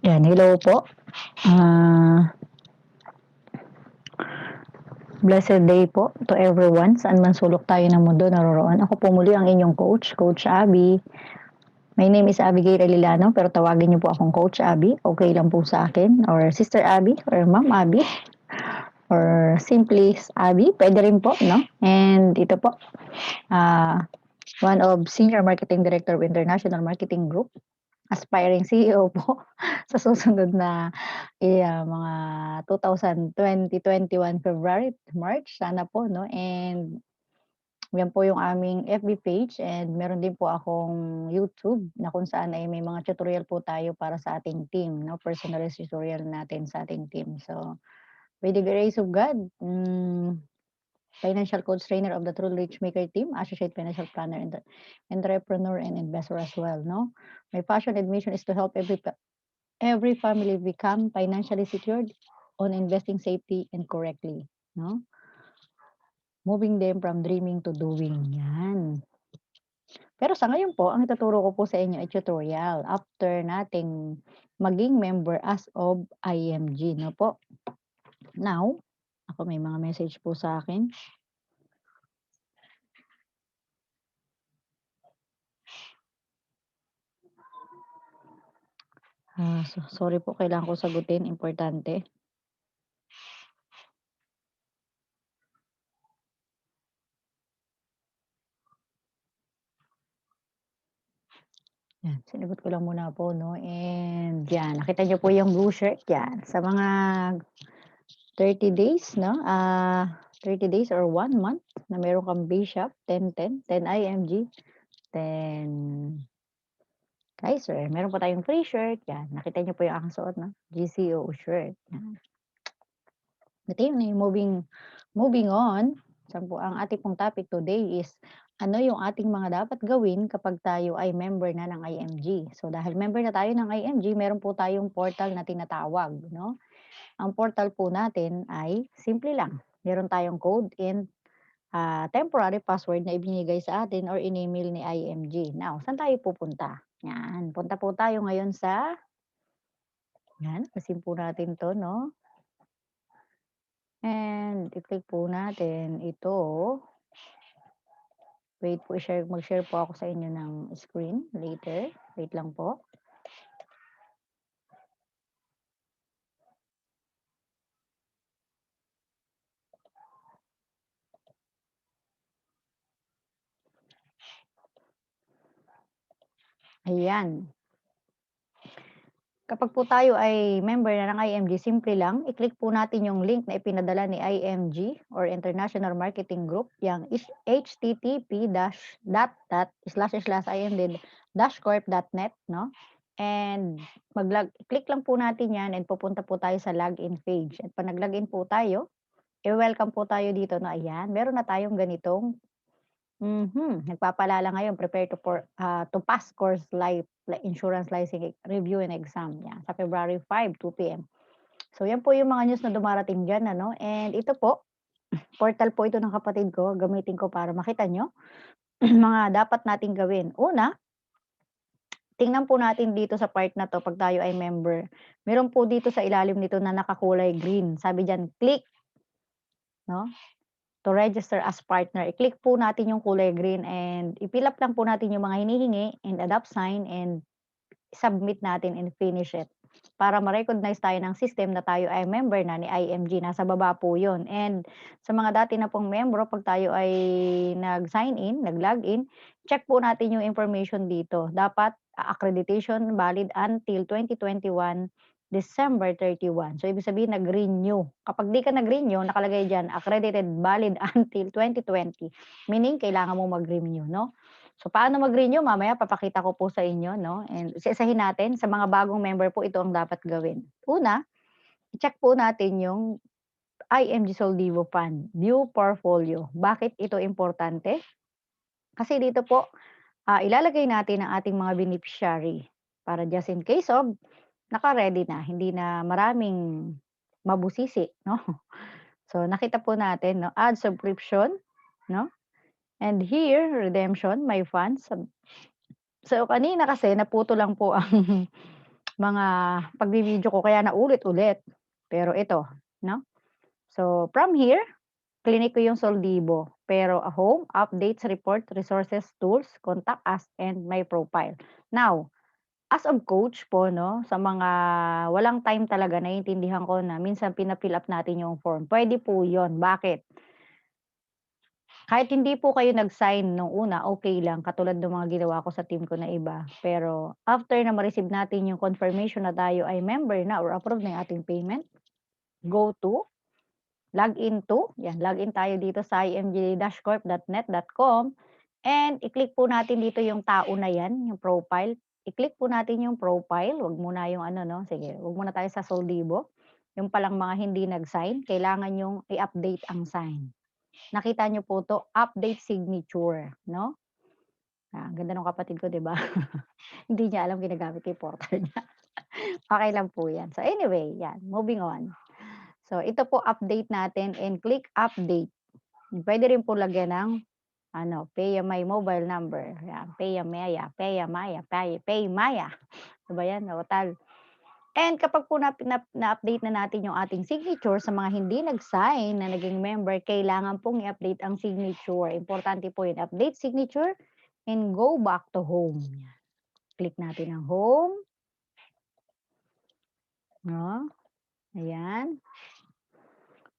Yan, hello po. Blessed day po to everyone. Saan man sulok tayo ng mundo naroroon. Ako po muli ang inyong coach, Coach Abby. My name is Abigail Alilano, pero tawagin niyo po akong Coach Abby. Okay lang po sa akin. Or Sister Abby, or Ma'am Abby, or simply Abby. Pwede rin po, no? And ito po, one of Senior Marketing Director of International Marketing Group, aspiring CEO po sa susunod na mga 2020-21 February, March, sana po, no? And yan po yung aming FB page and meron din po akong YouTube na kung saan ay may mga tutorial po tayo para sa ating team, no? Personalized tutorial natin sa ating team. So, by the grace of God, financial coach trainer of the True Rich Maker team, associate financial planner, entrepreneur, and investor as well, no? My passion and mission is to help every family become financially secured on investing safety and correctly, no? Moving them from dreaming to doing, yan. Pero sa ngayon po, ang ituturo ko po sa inyo ay tutorial after nating maging member as of IMG, no po? Now, ako may mga message po sa akin. Sorry po, kailangan ko sagutin, importante. Yan, sinagot ko lang muna po, no? And yan, nakita niyo po yung blue shirt, yan. Sa mga 30 days, no? 30 days or 1 month na meron kang B-Shop, 10-10, 10 IMG, 10 Kaiser. Meron pa tayong free shirt, yan. Nakita niyo po yung aking suot, no? GCO shirt, yan. Ito yun, moving on. Ang ating pong topic today is, ano yung ating mga dapat gawin kapag tayo ay member na ng IMG. So, dahil member na tayo ng IMG, meron po tayong portal na tinatawag, no? Ang portal po natin ay simple lang. Meron tayong code and temporary password na ibinigay sa atin or in-email ni IMG. Now, saan tayo pupunta? Yan, punta po tayo ngayon yan, pasin po natin to, no? And i-click po natin ito. Wait po, mag-share po ako sa inyo ng screen later. Wait lang po. Ayan. Kapag po tayo ay member na ng IMG, simple lang, i-click po natin yung link na ipinadala ni IMG or International Marketing Group, yung http://imd-corp.net, no? And click lang po natin yan and pupunta po tayo sa login page. At pag nag-login po tayo, welcome po tayo dito na ayan, meron na tayong ganitong nagpapalala ngayon, prepare to pass course insurance licensing review and exam, yan, sa February 5, 2 PM. So, yan po yung mga news na dumarating diyan, ano, and ito po, portal po ito ng kapatid ko, gamitin ko para makita nyo, mga dapat nating gawin. Una, tingnan po natin dito sa part na 'to 'pag tayo ay member, meron po dito sa ilalim nito na nakakulay green, sabi diyan, "Click," 'no? To register as partner, i-click po natin yung kulay green and i-fill up lang po natin yung mga hinihingi and adopt sign and submit natin and finish it. Para ma-recognize tayo ng system na tayo ay member na ni IMG, nasa baba po yun. And sa mga dati na pong membro, pag tayo ay nag-sign in, nag-login, check po natin yung information dito. Dapat accreditation valid until 2021 December 31. So, ibig sabihin, nag-renew. Kapag di ka nag-renew, nakalagay dyan, accredited valid until 2020. Meaning, kailangan mo mag-renew, no? So, paano mag-renew? Mamaya, papakita ko po sa inyo, no? And isa-isahin natin, sa mga bagong member po, ito ang dapat gawin. Una, i-check po natin yung IMG Soldivo Fund, View Portfolio. Bakit ito importante? Kasi dito po, ilalagay natin ang ating mga beneficiary para just in case of naka-ready na, hindi na maraming mabusisi, no? So, nakita po natin, no? Add subscription, no? And here, redemption, my funds. So, kanina kasi naputo lang po ang mga pagvi-video ko kaya naulit-ulit. Pero ito, 'no? So, from here, klinik ko yung Soldibo. Pero home, updates, report, resources, tools, contact us, and my profile. Now, as of coach po 'no, sa mga walang time talaga, naiintindihan ko na minsan pina-fill up natin yung form, puwede po yun. Bakit? Kahit hindi po kayo nag-sign nung una, okey lang, katulad nung mga ginawa ko sa team ko na iba. Pero after na ma-receive natin yung confirmation na tayo ay member na or approved na yung ating payment, go to, log into, 'yan, login tayo dito sa img-corp.net.com and i-click po natin dito yung tao na 'yan, yung profile. I-click po natin yung profile, wag muna yung ano 'no, sige, wag muna tayo sa Soldibo. Yung palang mga hindi nag-sign, kailangan yung i-update ang sign. Nakita niyo po 'to, update signature 'no? Ang ganda nung kapatid ko 'di ba? Hindi niya alam ginagamit ko yung portal niya. Okey lang po 'yan. So anyway, 'yan, moving on. So ito po update natin and click update. Puwede rin po lagyan ng ano, Pay My mobile number, 'yan, Paymaya. Ano ba 'yan, total. And kapag po na-update na natin yung ating signature sa mga hindi nag-sign na naging member, kailangan pong i-update ang signature. Importante po yun, update signature and go back to home. Yan. Click natin ang home. No? Ayan.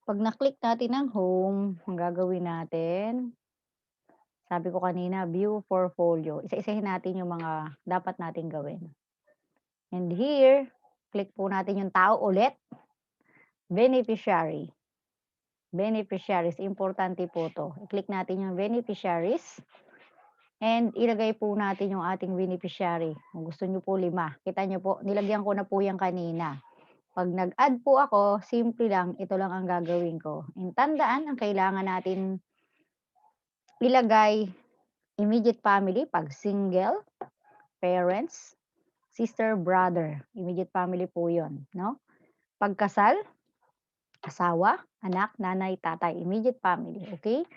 Pag na-click natin ang home, ang gagawin natin, sabi ko kanina, view portfolio. Isa-isahin natin yung mga dapat nating gawin. And here, click po natin yung tao ulit. Beneficiary. Beneficiaries, importante po 'to. I-click natin yung beneficiaries and ilagay po natin yung ating beneficiary. Kung gusto niyo po 5, kita niyo po, nilagyan ko na po yan kanina. 'Pag nag-add po ako, simple lang, ito lang ang gagawin ko. And tandaan, ang kailangan natin ilagay, immediate family 'pag single, parents, sister, brother, immediate family po 'yon, 'no? 'Pag kasal, asawa, anak, nanay, tatay, immediate family, okay?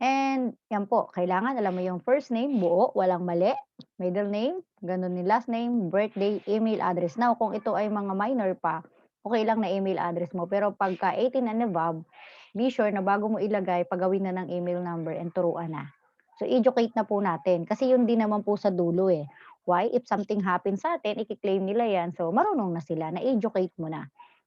And yan po, kailangan alam mo yung first name, buo, walang mali, middle name, ganun din last name, birthday, email address. Now, kung ito ay mga minor pa, okay lang na email address mo. Pero pagka 18 and above, be sure na bago mo ilagay, pagawin na ng email number and turuan na. So, educate na po natin. Kasi yun din naman po sa dulo eh. Why? If something happens sa atin, i-claim nila yan. So, marunong na sila, na-educate mo na.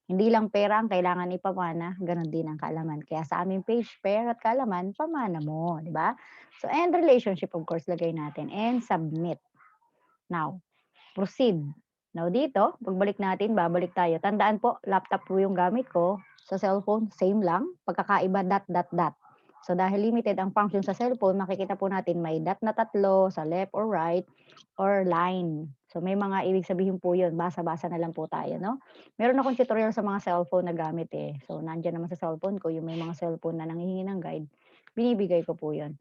Hindi lang pera ang kailangan ipamana, gano'n din ang kaalaman. Kaya sa aming page, pera at kaalaman, pamana mo, di ba? So, and relationship, of course, lagay natin. And submit. Now, proceed. Now, dito, pagbalik natin, babalik tayo. Tandaan po, laptop po yung gamit ko. Sa cellphone, same lang. Pagkakaiba, dot, dot, dot. So, dahil limited ang function sa cellphone, makikita po natin may dot na 3 sa left or right or line. So, may mga ibig sabihin po yun. Basa-basa na lang po tayo, no? Meron akong tutorial sa mga cellphone na gamit eh. So, nandiyan naman sa cellphone ko, yung may mga cellphone na nanghihingi ng guide, binibigay ko po yun.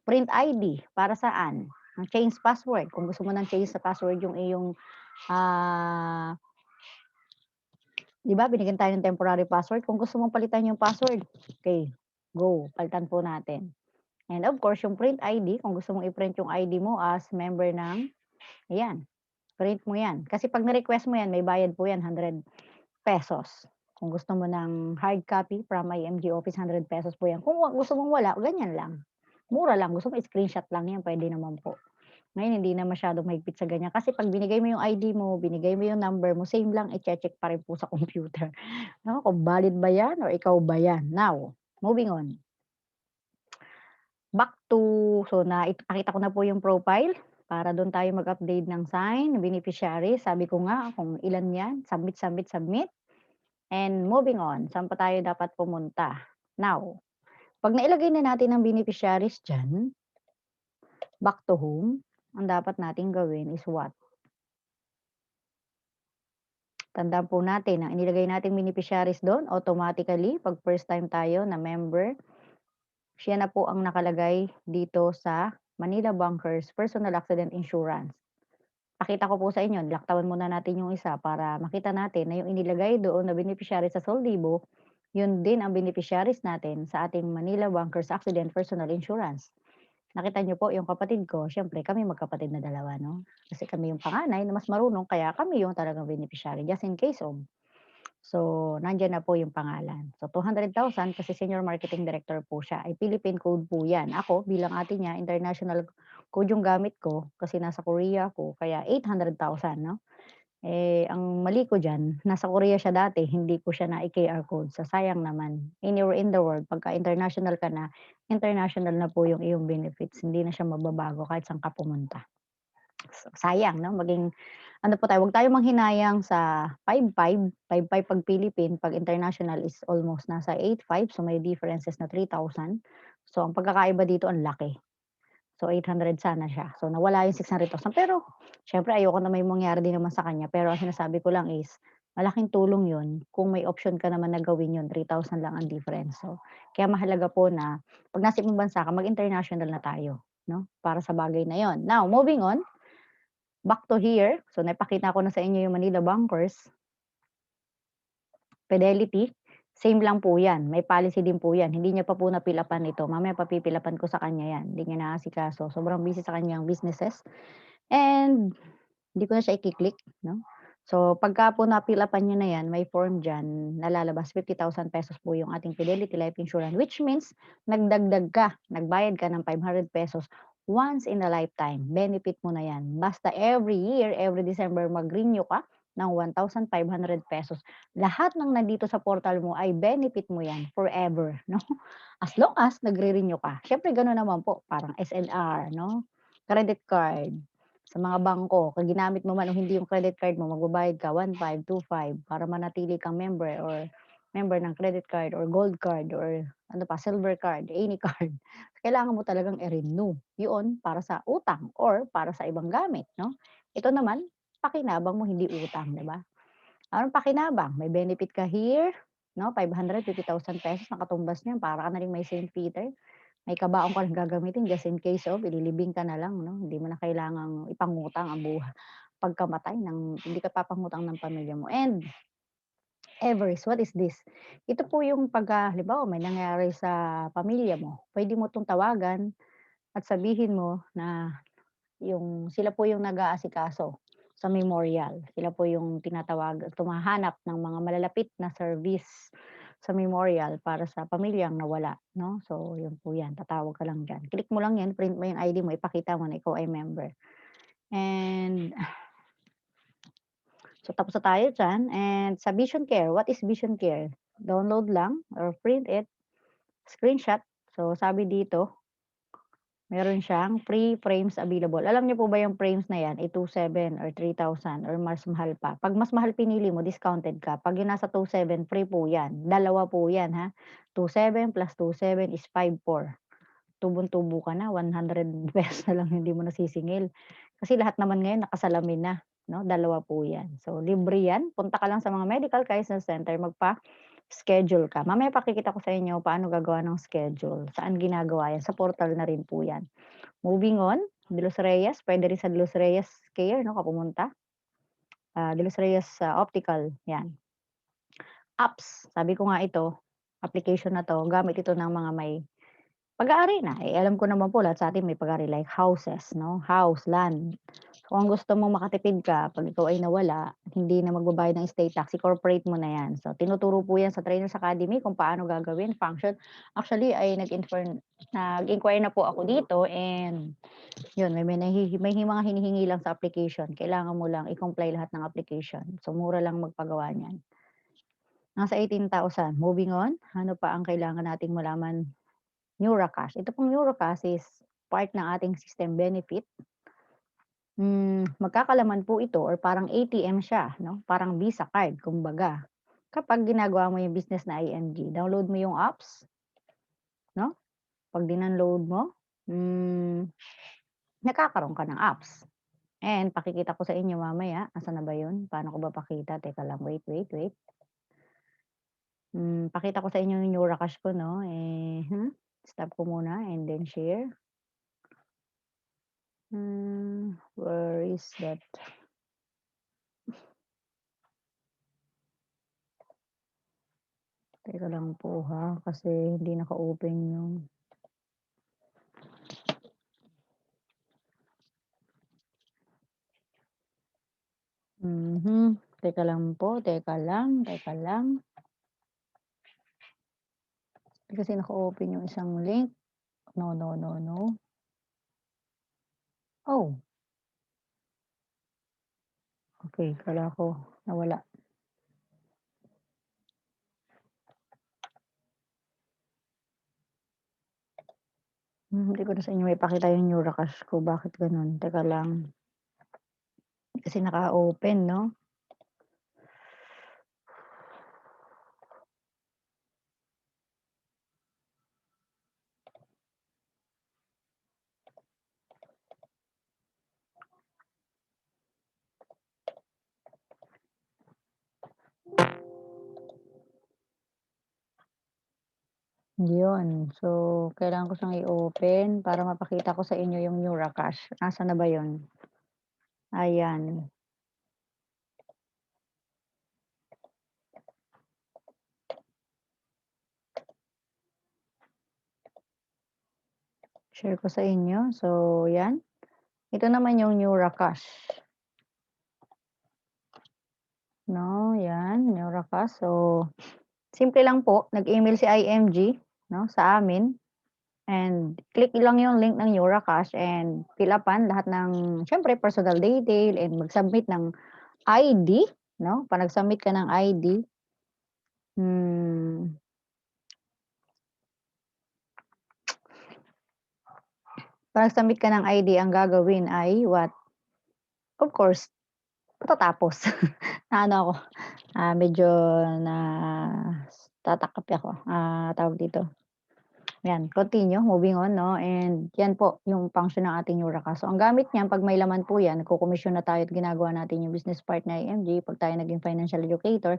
Print ID, para saan? Ang change password. Kung gusto mo ng change sa password yung iyong, 'di ba binigyan tayo ng temporary password. Kung gusto mong palitan yung password, okay, go, palitan po natin. And of course, yung print ID, kung gusto mong i-print yung ID mo as member ng, ayan, print mo yan. Kasi pag na-request mo yan, may bayad po yan, ₱100. Kung gusto mo ng hard copy from IMG office, ₱100 po yan. Kung gusto mong wala, ganyan lang. Mura lang, gusto mo screenshot lang yan, pwede naman po. Ngayon hindi na masyadong mahigpit sa ganyan, kasi 'pag binigay mo yung ID mo, binigay mo yung number mo, same lang, iche-check pa rin po sa computer. No, kung valid ba 'yan or ikaw ba 'yan. Now, moving on. Back to, so nakita ko na po yung profile, para dun tayo mag-update ng sign, beneficiary, sabi ko nga kung ilan 'yan, submit, submit, submit, and moving on. Saan pa tayo dapat pumunta? Now, 'pag nailagay na natin ang beneficiaries diyan, back to home, ang dapat nating gawin is what? Tandaan po natin ang inilagay nating beneficiaries do'n, automatically 'pag first time tayo na member, siya na po ang nakalagay dito sa Manila Bankers Personal Accident Insurance. Pakita ko po sa inyo, laktawan muna natin yung isa para makita natin na yung inilagay doon na beneficiary sa Soldibo, yun din ang beneficiaries natin sa ating Manila Bankers Accident Personal Insurance. Nakita niyo po yung kapatid ko, siyempre kami magkapatid na dalawa 'no, kasi kami yung panganay na mas marunong kaya kami yung talagang beneficiary just in case of. So, nandiyan na po yung pangalan. So, 200,000 kasi senior marketing director po siya, ay Philippine code po 'yan. Ako bilang ate niya international code yung gamit ko kasi nasa Korea ako kaya 800,000 'no. Eh, ang mali ko diyan, nasa Korea siya dati, hindi ko siya nai-QR code. So, sayang naman. Anywhere in the world pagka international ka na, international na po yung iyong benefits, hindi na siya mababago kahit saan ka pumunta. So, sayang 'no, maging ano po tayo, 'wag tayong manghinayang sa 5,500 'pag Philippine, 'pag international is almost nasa 8,500 so may differences na 3,000. So, ang pagkakaiba dito ang laki. So, 800 sana siya. So, nawala yung 600,000 pero siyempre ayoko na may mangyari din naman sa kanya pero ang sinasabi ko lang is malaking tulong yun kung may option ka naman na gawin yun, 3,000 lang ang difference. So, kaya mahalaga po na 'pag nasa ibang bansa ka mag-international na tayo 'no, para sa bagay na yun. Now, moving on, back to here. So, naipakita ko na sa inyo yung Manila Bankers. Fidelity, same lang po 'yan, may policy din po 'yan, hindi niya pa po na-fill up-an ito, mamaya papi-fill up-an ko sa kanya 'yan, hindi niya naasikaso, sobrang busy sa kaniyang businesses and hindi ko na siya iki-click 'no. So, pagka po na-fill up-an niyo na 'yan, may form diyan na lalabas ₱50,000 po yung ating Fidelity Life Insurance, which means nagdagdag ka, nagbayad ka ng ₱500 once in a lifetime, benefit mo na 'yan. Basta every year, every December mag-renew ka ng ₱1,500. Lahat ng nandito sa portal mo ay benefit mo 'yan forever 'no, as long as nagre-renew ka. Siyempre gano'n naman po parang SNR 'no, credit card, sa mga bangko kung ginamit mo man o hindi yung credit card mo magbabayad ka 1,525 para manatili kang member or member ng credit card or gold card or ano pa, silver card, any card. Kailangan mo talagang i-renew. 'Yun para sa utang or para sa ibang gamit 'no. Ito naman, pakinabang mo hindi utang, 'di ba? Anong pakinabang, may benefit ka here, 'no, ₱550,000 nakatumbas niyan para ka na ring may St. Peter. May kabaong ka ring gagamitin just in case of ililibing ka na lang 'no, hindi mo na kailangang ipangutang ang pagkamatay ng hindi ka papangutang ng pamilya mo and Everest, what is this? Ito po yung pagka halimbawa may nangyari sa pamilya mo, puwede mo 'tong tawagan at sabihin mo na yung sila po yung nag-aasikaso sa memorial. Sila po yung tumahanap ng mga malalapit na service sa memorial para sa pamilyang nawala, 'no. So, yun po 'yan, tatawag ka lang diyan. Click mo lang 'yan, print mo yung ID mo, ipakita mo na ikaw ay member. And so, tapos na tayo diyan and sa Vision Care, what is Vision Care? Download lang or print it, screenshot. So, sabi dito meron siyang free frames available. Alam niyo po ba yung frames na 'yan, 2,700 or 3,000 or mas mahal pa. 'Pag mas mahal pinili mo, discounted ka. 'Pag yung nasa 2,700, free po 'yan. Dalawa po 'yan, ha. 2,700 plus 2,700 is 5,400. Tubong-tubo ka na, ₱100 na lang hindi mo nasisingil. Kasi lahat naman ngayon nakasalamin na, 'no, dalawa po 'yan. So, libre 'yan, punta ka lang sa mga medical crisis center, schedule ka. Mamaya pakikita ko sa inyo paano gagawa ng schedule, saan ginagawa 'yan, sa portal na rin po 'yan. Moving on, De Los Reyes, puwede rin sa De Los Reyes Care 'no, ka pumunta. De Los Reyes, Optical, 'yan. Apps, sabi ko nga ito, application na 'to, gamit ito ng mga may pag-aari na. Eh, alam ko naman po lahat sa atin may pag-aari like houses 'no, house, land. So, kung gusto mong makatipid ka 'pag ikaw ay nawala, hindi na magbabayad ng estate tax, i-corporate mo na 'yan. So, tinuturo po 'yan sa Trainers Academy kung paano gagawin, function. Actually ay nag-inquire na po ako dito and yun, may mga hinihingi lang sa application, kailangan mo lang i-comply lahat ng application. So, mura lang magpagawa niyan. Nasa 18,000. Moving on, ano pa ang kailangan nating malaman? Neuracash. Ito pong Neuracash is part ng ating system benefit. Magkakalaman po ito or parang ATM siya 'no, parang Visa card kumbaga. Kapag ginagawa mo yung business na ING, download mo yung apps 'no, 'pag dinownload mo, hmm, nagkakaroon ka ng apps. And pakikita ko sa inyo mamaya, asan na ba yun? Paano ko ba pakita? Teka lang, wait. Pakita ko sa inyo yung Neuracash ko 'no, stop ko muna and then share. Where is that? Teka lang po ha, kasi hindi naka-open yung Teka lang po, teka lang, teka lang. Kasi naka-open yung isang link. No, no, no, no. Oh, okey akala ko nawala. Hindi ko na sa inyo maipakita yung Neuracash ko, bakit gano'n? Teka lang, kasi naka-open 'no? Yun. So, kailangan ko siyang i-open para mapakita ko sa inyo yung Neuracash. Nasaan na ba yun? Ayan, share ko sa inyo. So, 'yan. Ito naman yung Neuracash, 'no, 'yan, Neuracash. So, simple lang po, nag-email si IMG 'no, sa amin and click lang yung link ng Neuracash and fill up-an lahat ng siyempre personal detail and mag-submit ng ID 'no, 'pag nag-submit ka ng ID, hmm, 'pag nag-submit ka ng ID ang gagawin ay what, of course matatapos. Naano ako, medyo natatakot ako, tawag dito, 'yan, continue, moving on 'no, and 'yan po yung function ng ating Neuracash. So, ang gamit niyan 'pag may laman po 'yan, nagkokomisyon na tayo at ginagawa natin yung business partner IMG, 'pag tayo naging financial educator,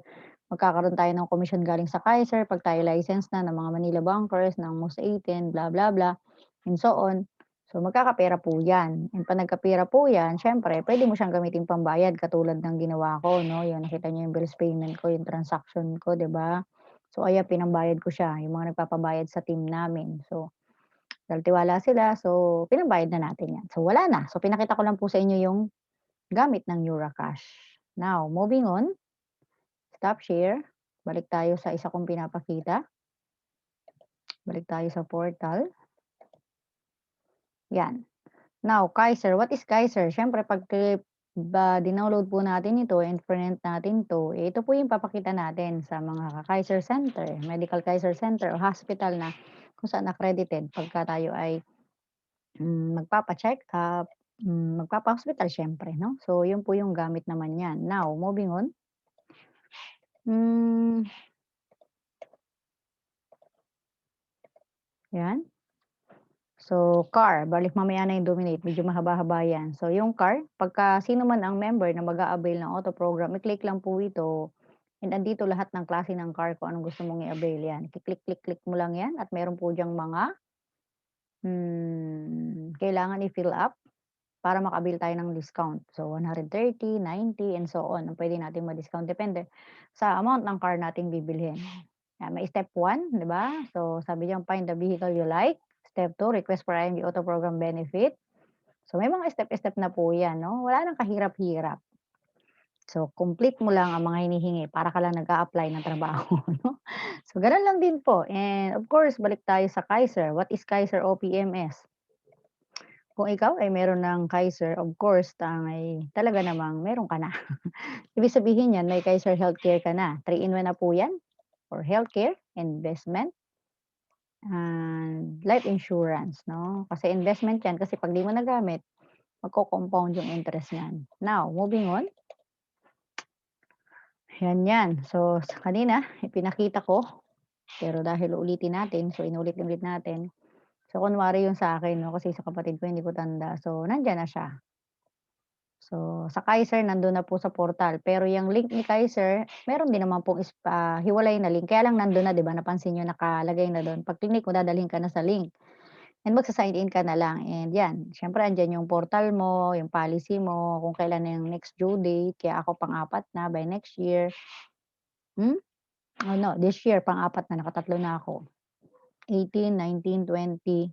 magkakaroon tayo ng komisyon galing sa Kaiser, 'pag tayo license na ng mga Manila Bankers, ng Most 18, blah, blah, blah, and so on. So, magkakapera po 'yan, and 'pag nagkapera po 'yan, siyempre puwede mo siyang gamiting pambayad katulad ng ginawa ko 'no, yung nakita niyo yung bills payment ko, yung transaction ko, 'di ba? So, ayan pinambayad ko siya, yung mga nagpapabayad sa team namin. So, dahil tiwala sila, so pinabayad na natin 'yan. So, wala na. So, pinakita ko lang po sa inyo yung gamit ng Neuracash. Now, moving on, stop share, balik tayo sa isa kong pinapakita, balik tayo sa portal, 'yan. Now, Kaiser, what is Kaiser? Siyempre 'pag dinownload po natin ito and friend natin 'to, eh, ito po yung papakita natin sa mga Kaiser Center, Medical Kaiser Center o hospital na kung saan accredited pagka tayo ay, magpapa-check-up, magpapa-hospital siyempre 'no. So, yun po yung gamit naman niyan. Now, moving on, hmm, 'yan. So, car, balik mamaya na yung dominate, medyo mahaba-haba yan. So, yung car, pagka sino man ang member na mag-a-avail ng auto program, i-click lang po ito and andito lahat ng klase ng car kung anong gusto mong i-avail yan. I-click-click-click mo lang yan at meron po diyang mga, kailangan i-fill up para maka-avail tayo ng discount. So, 130, 90, and so on ang puwede nating ma-discount depende sa amount ng car nating bibilhin. May step 1, 'di ba? So, sabi diyan, find the vehicle you like. Step 2, request for IMG Auto Program benefit. So, may mga step-step na po 'yan 'no, wala ng kahirap-hirap. So, complete mo lang ang mga hinihingi para ka lang nag-a-apply ng trabaho 'no. So, gano'n lang din po and of course balik tayo sa Kaiser. What is Kaiser OPMS? Kung ikaw ay meron ng Kaiser, of course ay talaga namang meron ka na. Ibig sabihin niyan may Kaiser Healthcare ka na, 3-in-1 na po 'yan for healthcare, investment, and life insurance 'no. Kasi investment 'yan kasi 'pag 'di mo nagamit, magko-compound yung interest niyan. Now, moving on, 'yan. So, sa kanina ipinakita ko, pero dahil uulitin natin, so inulit-ulit natin. So, kunwari yung sa akin 'no, kasi sa kapatid ko hindi ko tanda, so nandiyan na siya. So, sa Kaiser nandun na po sa portal, pero yung link ni Kaiser meron din naman pong hiwalay na link, kaya lang nandun na 'di ba, napansin niyo nakalagay na dun, 'pag klinik mo dadalhin ka na sa link and magsa-sign in ka na lang and 'yan, siyempre andiyan yung portal mo, yung policy mo, kung kailan na yung next due date, kaya ako pang-apat na by next year, hmm? Oh, no, this year pang-apat na, nakatatlo na ako, 18, 19, 20,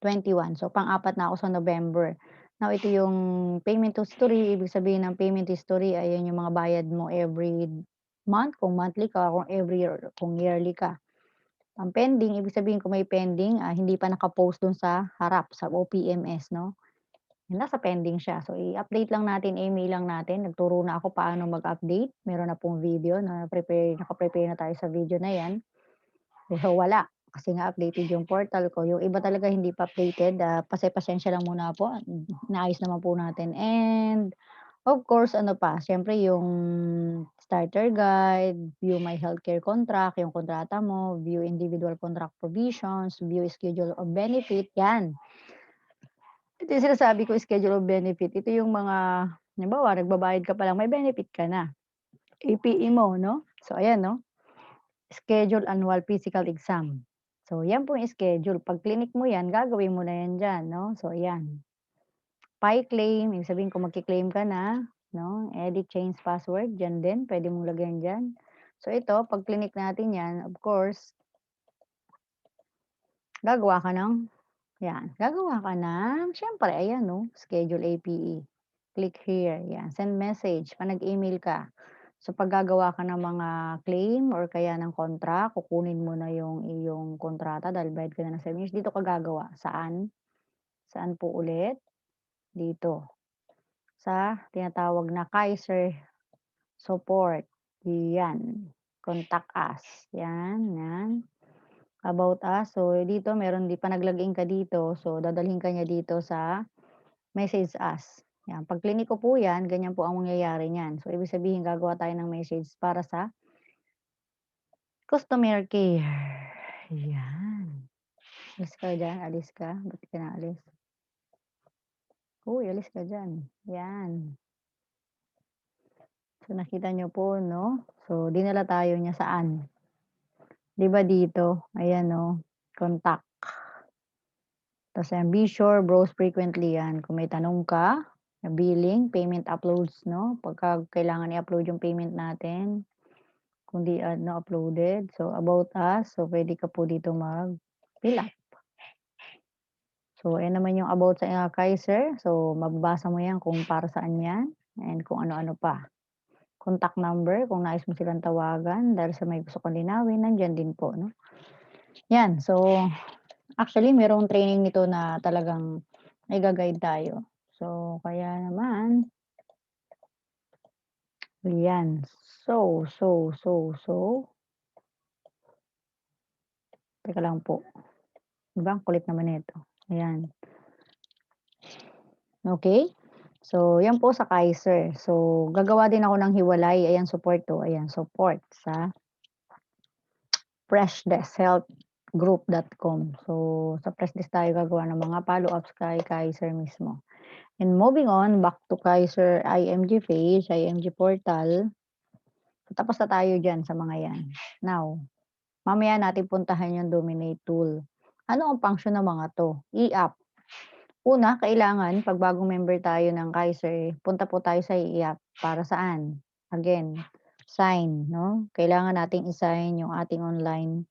21, so pang-apat na ako sa November. Now ito yung payment history, ibig sabihin ng payment history, ayan yung mga bayad mo every month, kung monthly ka, kung every year kung yearly ka. Ang pending, ibig sabihin kung may pending, hindi pa naka-post dun sa harap, sa OPMS 'no, nasa pending siya. So i-update lang natin, email lang natin. Nagturo na ako paano mag-update, meron na pong video na naka-prepare na tayo sa video na 'yan. Pero wala, kasi nga updated yung portal ko. Yung iba talaga hindi pa updated, pasensya lang muna po, naayos naman po natin. And of course ano pa, siyempre yung starter guide, view my healthcare contract, yung kontrata mo, view individual contract provisions, view schedule of benefit, 'yan. Ito yung sinasabi ko schedule of benefit, ito yung mga halimbawa nagbabayad ka pa lang, may benefit ka na, APE mo 'no. So ayan 'no, schedule annual physical exam. So 'yan po yung schedule, 'pag clinic mo 'yan gagawin mo na 'yan diyan 'no. So ayan, claim, ibig sabihin kung magke-claim ka na 'no, edit change password, diyan din puwede mong lagyan diyan. So ito 'pag clinic natin 'yan, of course, gagawa ka ng 'yan, gagawa ka ng siyempre ayan 'no, schedule APE. Click here, 'yan, send message 'pag nag-email ka. So 'pag gagawa ka ng mga claim or kaya ng contract, kukunin mo na yung iyong kontrata dahil bayad ka na ng 7 years, dito ka gagawa. Saan? Saan po ulit? Dito, sa tinatawag na Kaiser Support, 'yan. Contact us, 'yan, 'yan. About us, so dito meron pa nag-login ka dito, so dadalhin ka niya dito sa message us, 'yan. 'Pag kliniko po 'yan, ganyan po ang mangyayari niyan. So ibig sabihin gagawa tayo ng message para sa customer care, 'yan. Alis ka diyan, alis ka, ba't ka naalis? Uy, alis ka diyan, 'yan. So nakita niyo po 'no, so dinala tayo niya saan? 'Di ba dito, ayan 'no, contact. Tas ayan, be sure browse frequently 'yan kung may tanong ka, na billing, payment uploads 'no, pagka kailangan i-upload yung payment natin, kung di ano uploaded. So about us, so puwede ka po dito mag-fill up. So ayan naman yung about sa, Kaiser, so mababasa mo 'yan kung para saan 'yan and kung ano-ano pa. Contact number kung nais mo silang tawagan dahil sa may gusto kong linawin, nandiyan din po 'no. 'Yan, so actually merong training nito na talagang naiga-guide tayo. So kaya naman, 'yan. So, teka lang po, 'di ba ang kulit naman nito, ayan, okey. So 'yan po sa Kaiser. So gagawa din ako ng hiwalay, ayan support 'to, ayan support sa freshdesk.healthgroup.com. So sa Freshdesk tayo gagawa ng mga follow-ups kay Kaiser mismo. And moving on, back to Kaiser IMG page, IMG portal. So tapos na tayo diyan sa mga 'yan. Now, mamaya natin puntahan yung Dominate tool. Ano ang function ng mga 'to? I-app. Una, kailangan 'pag bagong member tayo ng Kaiser, punta po tayo sa i-app. Para saan? Again, sign 'no? Kailangan nating i-sign yung ating online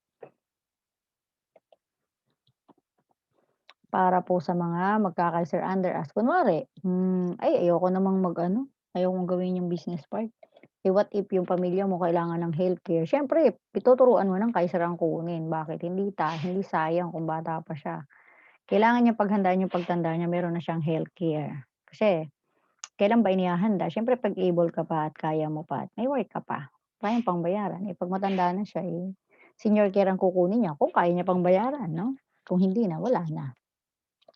para po sa mga magka-Kaiser under us. Kunwari, ay ayoko namang mag-ano, ayokong gawin yung business part. Eh, what if yung pamilya mo kailangan ng healthcare, siyempre ituturuan mo ng Kaiser ang kunin, bakit hindi sayang kung bata pa siya. Kailangan niyang paghandaan yung pagtanda niya meron na siyang healthcare. Kasi kailan ba inihahanda, siyempre 'pag able ka pa at kaya mo pa at may work ka pa, kayang pang bayaran. Eh, 'pag matanda na siya, eh, senior care ang kukunin niya kung kaya niya pang bayaran 'no, kung hindi na, wala na.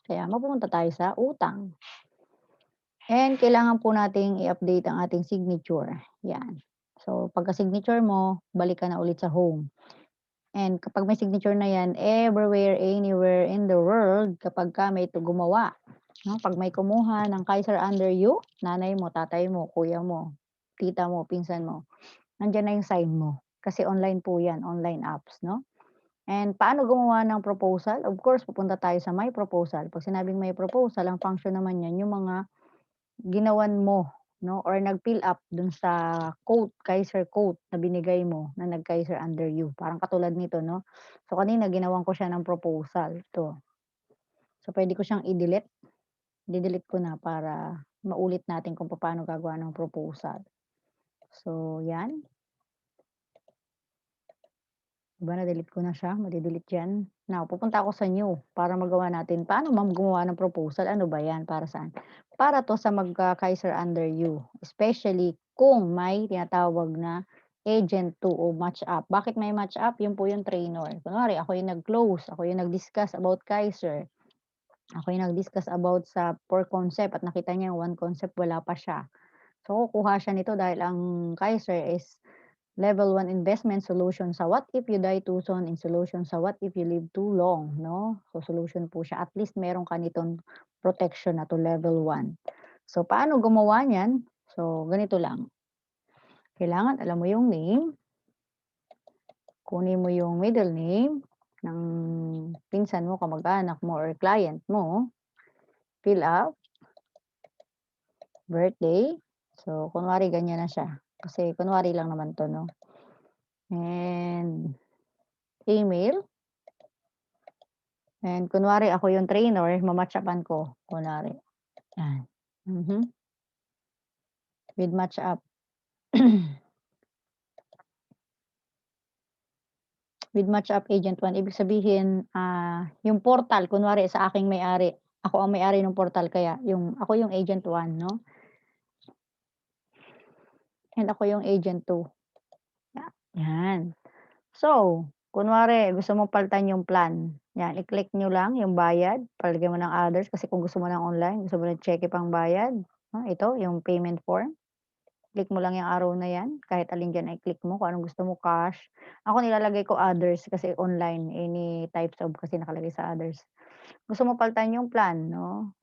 Kaya mapupunta tayo sa utang. And kailangan po nating i-update ang ating signature, 'yan. So pagka-signature mo, balik ka na ulit sa home. And kapag may signature na 'yan, everywhere, anywhere in the world, kapagka may gumawa, 'no, 'pag may kumuha ng Kaiser under you, nanay mo, tatay mo, kuya mo, tita mo, pinsan mo, nandiyan na yung sign mo. Kasi online po 'yan, online apps, 'no? And paano gumawa ng proposal? Of course, pupunta tayo sa My Proposal. 'Pag sinabing My Proposal, ang function naman niyan yung mga ginawan mo 'no, or nag-fill up dun sa quote, Kaiser quote na binigay mo na nag-Kaiser under you, parang katulad nito 'no. So kanina ginawan ko siya ng proposal, 'to. So puwede ko siyang i-delete, Didelete ko na para maulit natin kung paano gagawa ng proposal. So, 'yan. 'Di ba na-delete ko na siya, made-delete 'yan. Now pupunta ako sa new para magawa natin. Paano ma'am gumawa ng proposal, ano ba 'yan, para saan? Para 'to sa magka-Kaiser under you, especially kung may tinatawag na agent 2 o match up. Bakit may match up? Yun po yung trainer. Kunwari ako yung nag-close, ako yung nag-discuss about Kaiser, ako yung nag-discuss about sa 4 concept at nakita niya yung 1 concept wala pa siya. So kukuha siya nito dahil ang Kaiser is Level 1 investment solution sa what if you die too soon in solution sa what if you live too long, 'no? So, solution po siya. At least meron ka nitong protection na to level 1. So, paano gumawa niyan? So, ganito lang. Kailangan alam mo yung name, kunin mo yung middle name ng pinsan mo, kamag-anak mo, or client mo, fill out, birthday. So, kunwari ganyan na siya. Kasi kunwari lang naman 'to, 'no? And email. And kunwari ako yung trainer, ma-match-up-an ko, kunwari, yan. With match up. With match up agent 1, ibig sabihin, yung portal kunwari sa aking may-ari, ako ang may-ari ng portal kaya ako yung agent 1, 'no, and ako yung agent 2, yan. So, kunwari gusto mong palitan yung plan, yan i-click niyo lang yung bayad, palagyan mo ng others kasi kung gusto mo ng online, gusto mo ng tseke pangbayad, ito yung payment form. Click mo lang yung arrow na 'yan, kahit alin diyan ay click mo kung anong gusto mo, cash. Ako nilalagay ko others kasi online, any types of kasi nakalagay sa others. Gusto mo palitan yung plan 'no,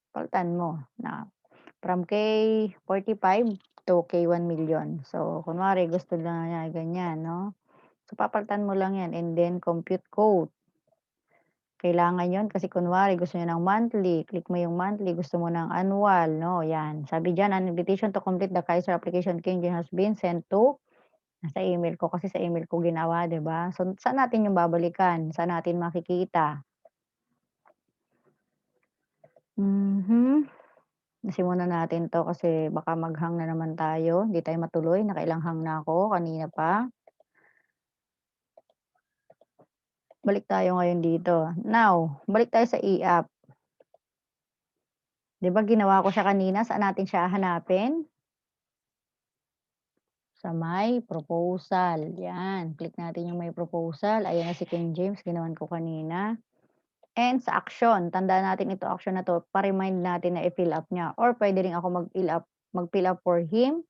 palitan mo na from K45 to K1,000,000. So, kunwari gusto lang niya ganyan 'no, so papalitan mo lang 'yan and then compute code. Kailangan 'yon kasi kunwari gusto niya ng monthly, click mo yung monthly, gusto mo ng annual 'no, 'yan. Sabi diyan, "An invitation to complete the Kaiser application change has been sent to" nasa email ko kasi sa email ko ginawa, 'di ba? So, saan natin yung babalikan? Saan natin makikita? Mhm. Simulan natin 'to kasi baka mag-hang na naman tayo, hindi tayo matuloy, nakailang hang na ako kanina pa. Balik tayo ngayon dito. Now, balik tayo sa e-app. 'Di ba ginawa ko siya kanina, saan natin siya hahanapin? Sa may proposal, 'yan. Click natin yung may proposal, ayan na si King James, ginawan ko kanina. And sa action, tandaan natin ito action na 'to, pa-remind natin na i-fill up niya or puwede rin ako mag-fill up for him.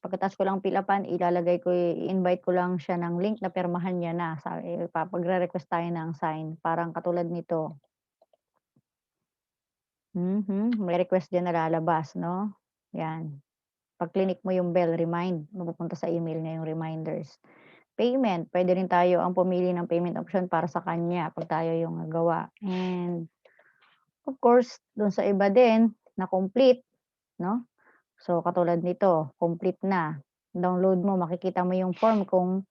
Pagkatapos ko lang fill up-an, ilalagay ko i-invite ko lang siya ng link na pirmahan niya na, magre-request tayo ng sign, parang katulad nito. May request diyan na lalabas 'no, 'yan. 'Pag clinic mo yung bell, remind, mapupunta sa email niya yung reminders. Payment, puwede rin tayo ang pumili ng payment option para sa kanya 'pag tayo yung gagawa. And of course, dun sa iba din na complete 'no, so katulad nito, complete na. Download mo, makikita mo yung form kung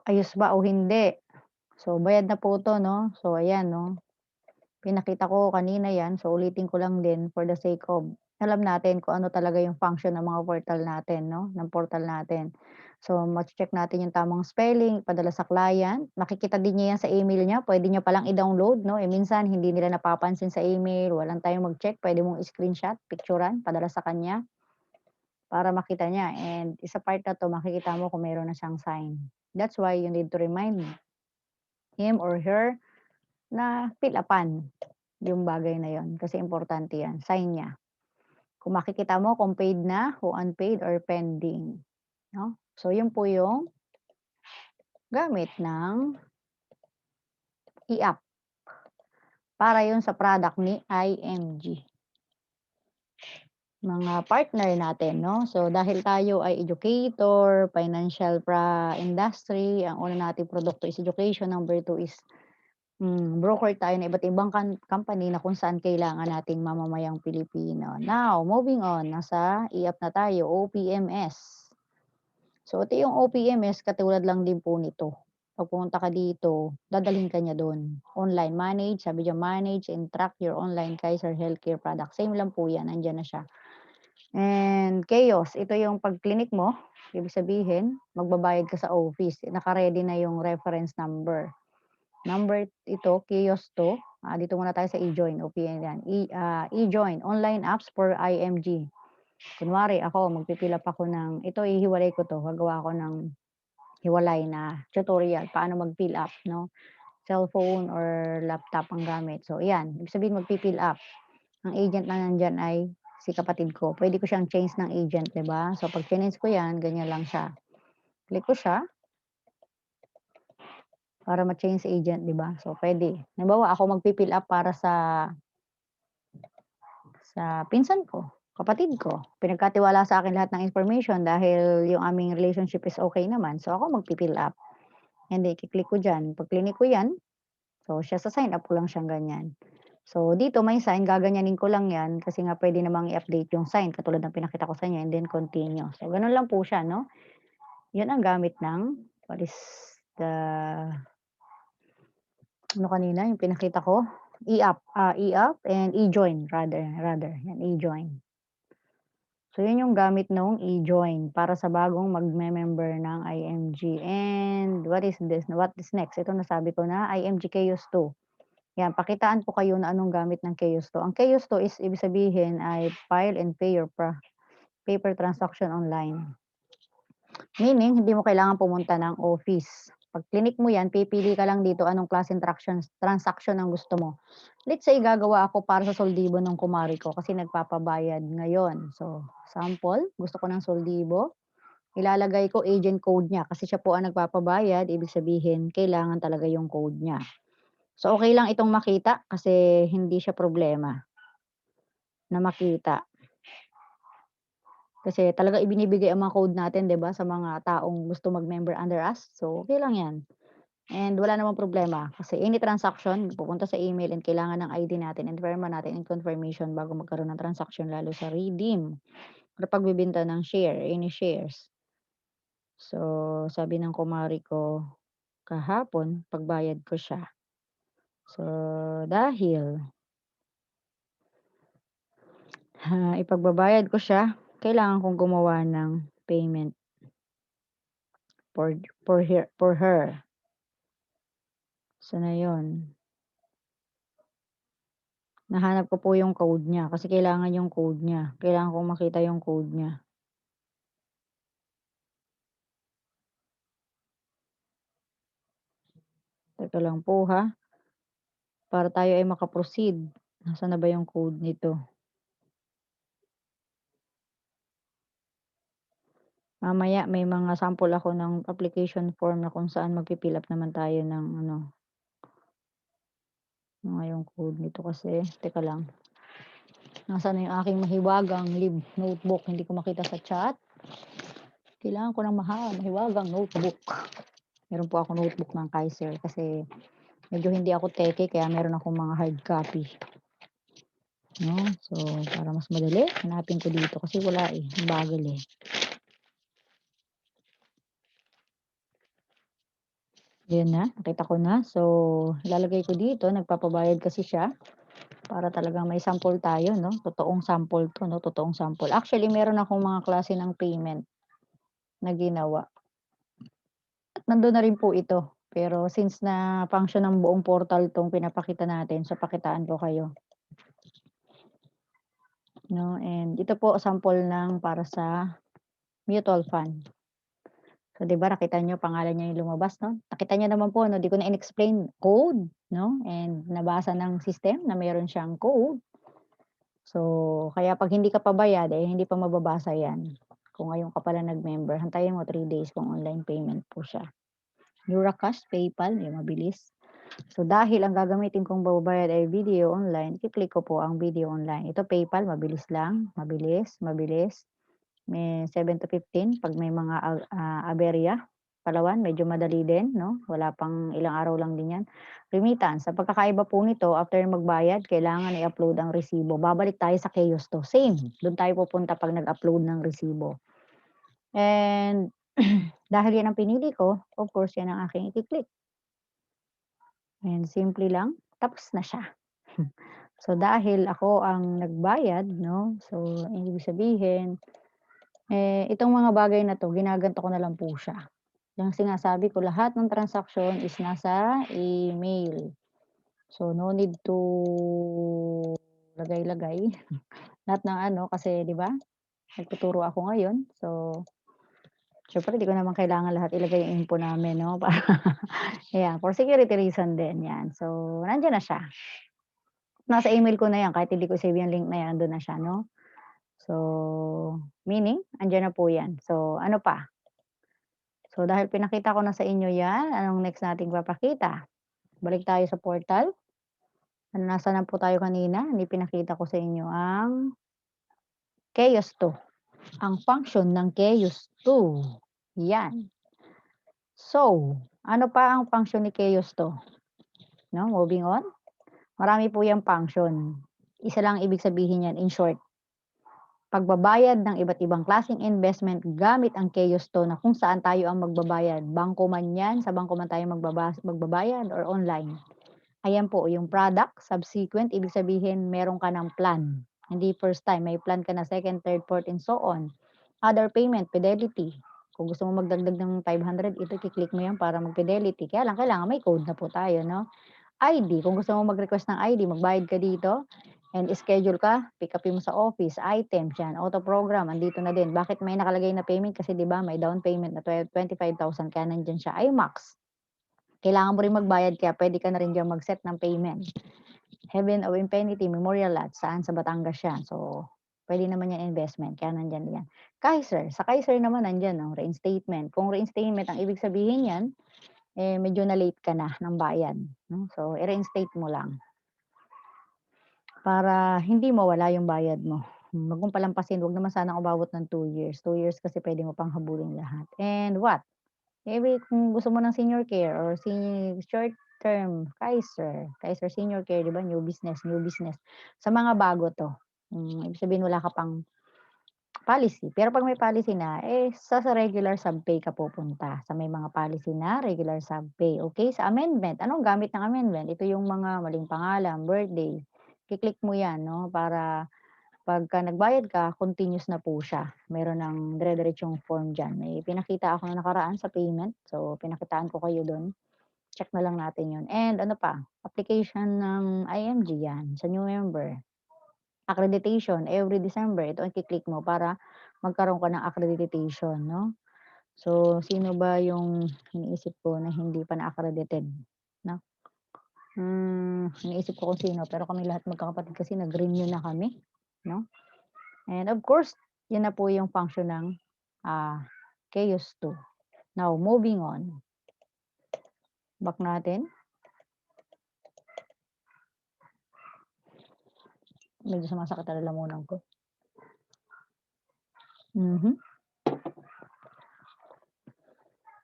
ayos ba o hindi. So bayad na po 'to 'no, so ayan 'no. Pinakita ko kanina 'yan, so ulitin ko lang din for the sake of alam natin kung ano talaga yung function ng mga portal natin 'no, ng portal natin. So mache-check natin yung tamang spelling, ipadala sa client, makikita din niya 'yan sa email niya, puwede niya palang i-download 'no, minsan hindi nila napapansin sa email, walang tayong mag-check, puwede mong screenshot, picturan, padala sa kanya para makita niya and sa part na 'to makikita mo kung meron na siyang sign. That's why you need to remind him or her na fill up-an. Yung bagay na yon kasi importante yan, sign niya. Kung makikita mo kung paid na, kung unpaid or pending, 'no? So yun po yung gamit ng e-app, para yun sa product ni IMG, mga partner natin, 'no? So dahil tayo ay educator, financial industry, ang una nating produkto is education, number 2 is broker tayo ng iba't ibang company na kung saan kailangan nating mamamayang Pilipino. Now, moving on, nasa e-app na tayo, OPMS. So, ito yung OPMS, katulad lang din po nito. 'Pag pumunta ka dito, dadalhin ka niya do'n. Online manage, sabi diyan, "Manage and track your online Kaiser Healthcare products." Same lang po 'yan, nandiyan na siya. And Chaos, ito yung 'pag clinic mo, ibig sabihin magbabayad ka sa office, naka-ready na yung reference number. Number ito, Chaos 'to, dito muna tayo sa e-join, OPM 'yan, e-join, online apps for IMG. Kunwari ako magpi-fill up ako ng ito hihiwalay ko 'to, gagawa ako ng hiwalay na tutorial paano mag-fill up 'no, cellphone or laptop ang gamit. So ayan, ibig sabihin magfi-fill up. Ang agent na nandiyan ay si kapatid ko. Puwede ko siyang change ng agent, 'di ba? So 'pag chineenge ko 'yan, ganyan lang siya. Click ko siya para ma-change agent, 'di ba? So puwede. Halimbawa ako magfi-fill up para sa pinsan ko, kapatid ko. Pinagkatiwala sa akin lahat ng information dahil yung aming relationship is okey naman. So ako magfi-fill up. And then i-ki-click ko diyan. 'Pag clinic ko 'yan, so siya sa sign up ko lang siyang ganyan. So dito may sign, gaganyanin ko lang 'yan kasi nga puwede namang i-update yung sign katulad ng pinakita ko sa inyo and then continue. So gano'n lang po siya 'no. 'Yun ang gamit ng what is the ano kanina yung pinakita ko, e-app and e-join rather, 'yan e-join. So 'yun yung gamit nung e-join para sa bagong magme-member ng IMG. And what is next? Ito nasabi ko na, IMG Chaos 2. 'Yan, pakitaan ko kayo na anong gamit ng Chaos 2. Ang Chaos 2 is ibig sabihin ay file and pay your paper transaction online. Meaning hindi mo kailangan pumunta ng office. 'Pag clinic mo 'yan, pipili ka lang dito anong klaseng transaction ang gusto mo. Let's say gagawa ako para sa soldibo ng kumari ko kasi nagpapabayad ngayon. So, sample, gusto ko ng soldibo, ilalagay ko agent code niya kasi siya po ang nagpapabayad, ibig sabihin kailangan talaga yung code niya. So, okey lang itong makita kasi hindi siya problema na makita. Kasi talaga ibinibigay ang mga code natin 'di ba, sa mga taong gusto mag-member under us. So, okey lang 'yan. And wala namang problema kasi any transaction pupunta sa email and kailangan ng ID natin and pirma natin and confirmation bago magkaroon ng transaction lalo sa redeem or pagbebenta ng any shares. So, sabi ng kumari ko kahapon pagbayad ko siya. So, dahil, ipagbabayad ko siya, kailangan kong gumawa ng payment for her. So na 'yun, nahanap ko po yung code niya kasi kailangan yung code niya. Kailangan kong makita yung code niya. Teka lang po ha, para tayo ay maka-proceed. Nasaan na ba yung code nito? Mamaya may mga sample ako ng application form na kung saan magfi-fill up naman tayo ng ano, ano nga yung code nito kasi, teka lang. Nasaan na yung aking mahiwagang notebook, hindi ko makita sa chat. Kailangan ko ng mahiwagang notebook. Meron po akong notebook ng Kaiser kasi medyo hindi ako techy kaya meron akong mga hard copy, 'no. So, para mas madali hanapin ko dito kasi wala, ang bagal, eh. 'Yun na, nakita ko na. So, ilalagay ko dito, nagpapabayad kasi siya para talagang may sample tayo 'no, totoong sample 'to 'no, totoong sample. Actually meron akong mga klase ng payment na ginawa at nandun na rin po ito. Pero since na function ng buong portal 'tong pinapakita natin, so pakitaan ko kayo, 'no. And ito po sample ng para sa mutual fund. So, 'di ba nakita niyo pangalan niya yung lumabas 'no? Nakita niyo naman po 'no, 'di ko na in-explain code 'no, and nabasa ng system na meron siyang code. So, kaya 'pag hindi ka pa bayad, eh, hindi pa mababasa 'yan. Kung ngayon ka pala nag-member, hantayin mo 3 days kung online payment po siya. Eurocash, PayPal, yung mabilis. So, dahil ang gagamitin kong pambabayad ay video online, i-click ko po ang video online. Ito PayPal, mabilis lang, mabilis, mabilis. May 7 to 15 'pag may mga aberya. Palawan, medyo madali din 'no, wala pang ilang araw lang din 'yan. Remittance, ang pagkakaiba po nito after magbayad kailangan i-upload ang resibo. Babalik tayo sa Chaos 'to, same, do'n tayo pupunta 'pag nag-upload ng resibo. And Dahil 'yan ang pinili ko, of course 'yan ang aking i-click. And simple lang, tapos na siya. So, dahil ako ang nagbayad 'no, so ibig sabihin, itong mga bagay na 'to ginaganto ko na lang po siya. Yung sinasabi ko lahat ng transaksyon is nasa email. So, no need to lagay-lagay lahat ng ano kasi 'di ba, nagtuturo ako ngayon. So, siyempre di ko naman kailangan lahat ilagay yung info namin 'no, para ayan, for security reason din 'yan. So, nandiyan na siya. Nasa email ko na 'yan kahit hindi ko save yung link na 'yan, nandun na siya 'no. So, meaning andiyan na po 'yan. So, ano pa? So, dahil pinakita ko na sa inyo 'yan, anong next nating papakita? Balik tayo sa portal. Ano, nasaan na po tayo kanina? Hindi pinakita ko sa inyo ang Chaos 2, ang function ng Chaos 2, 'yan. So, ano pa ang function ni Chaos 2? 'No, moving on. Marami po 'yang function. Isa lang ang ibig sabihin niyan, in short, pagbabayad ng iba't ibang klaseng investment gamit ang Chaos 2 na kung saan tayo ang magbabayad. Bangko man 'yan, sa bangko man tayo magbabayad or online. Ayan po yung product, subsequent, ibig sabihin meron ka ng plan. Hindi first time, may plan ka na second, third, fourth, and so on. Other payment, fidelity. Kung gusto mo magdagdag ng 500, ito i-click mo yan para mag-fidelity. Kaya lang kailangan may code na po tayo, no? ID, kung gusto mo mag-request ng ID, magbayad ka dito and schedule ka, pick upin mo sa office, items yan, auto program, andito na din. Bakit may nakalagay na payment? Kasi 'di ba may down payment na 25,000 kaya nandiyan siya. IMAX. Kailangan mo rin magbayad kaya puwede ka na rin diyang mag-set ng payment. Heaven of Infinity Memorial Lot, saan sa Batangas yan. So, puwede naman yan investment kaya nandiyan yan. Kaiser, sa Kaiser naman nandiyan 'no, reinstatement. Kung reinstatement ang ibig sabihin niyan, medyo na-late ka na ng bayad 'no. So, i-reinstate mo lang para hindi mawala yung bayad mo. Wag mong palampasin, wag naman sanang umabot ng 2 years. 2 years kasi puwede mo pang habulin lahat. And what? Kung gusto mo ng senior care or short term, Kaiser Senior Care 'di ba new business. Sa mga bago 'to, ibig sabihin wala ka pang policy. Pero 'pag may policy na, sa regular sub-pay ka pupunta, sa may mga policy na regular sub-pay, okey? Sa amendment, anong gamit ng amendment? Ito yung mga maling pangalan, birthday, ki-click mo 'yan 'no, para pagka nagbayad ka, continuous na po siya. Meron ng dire-diretsong form diyan. May pinakita ako nung nakaraan sa payment, so pinakitaan ko kayo dun. Check na lang natin yun. And ano pa, application ng IMG 'yan, sa new member. Accreditation, every December, ito ang ki-click mo para magkaroon ka ng accreditation 'no. So, sino ba yung iniisip ko na hindi pa na-accredited 'no? Iniisip ko kung sino, pero kami lahat magkakapatid kasi nag-renew na kami 'no. And of course, yun na po yung function ng, Chaos 2. Now moving on, back natin. Medyo sumasakit ang lalamunan ko. Mhm.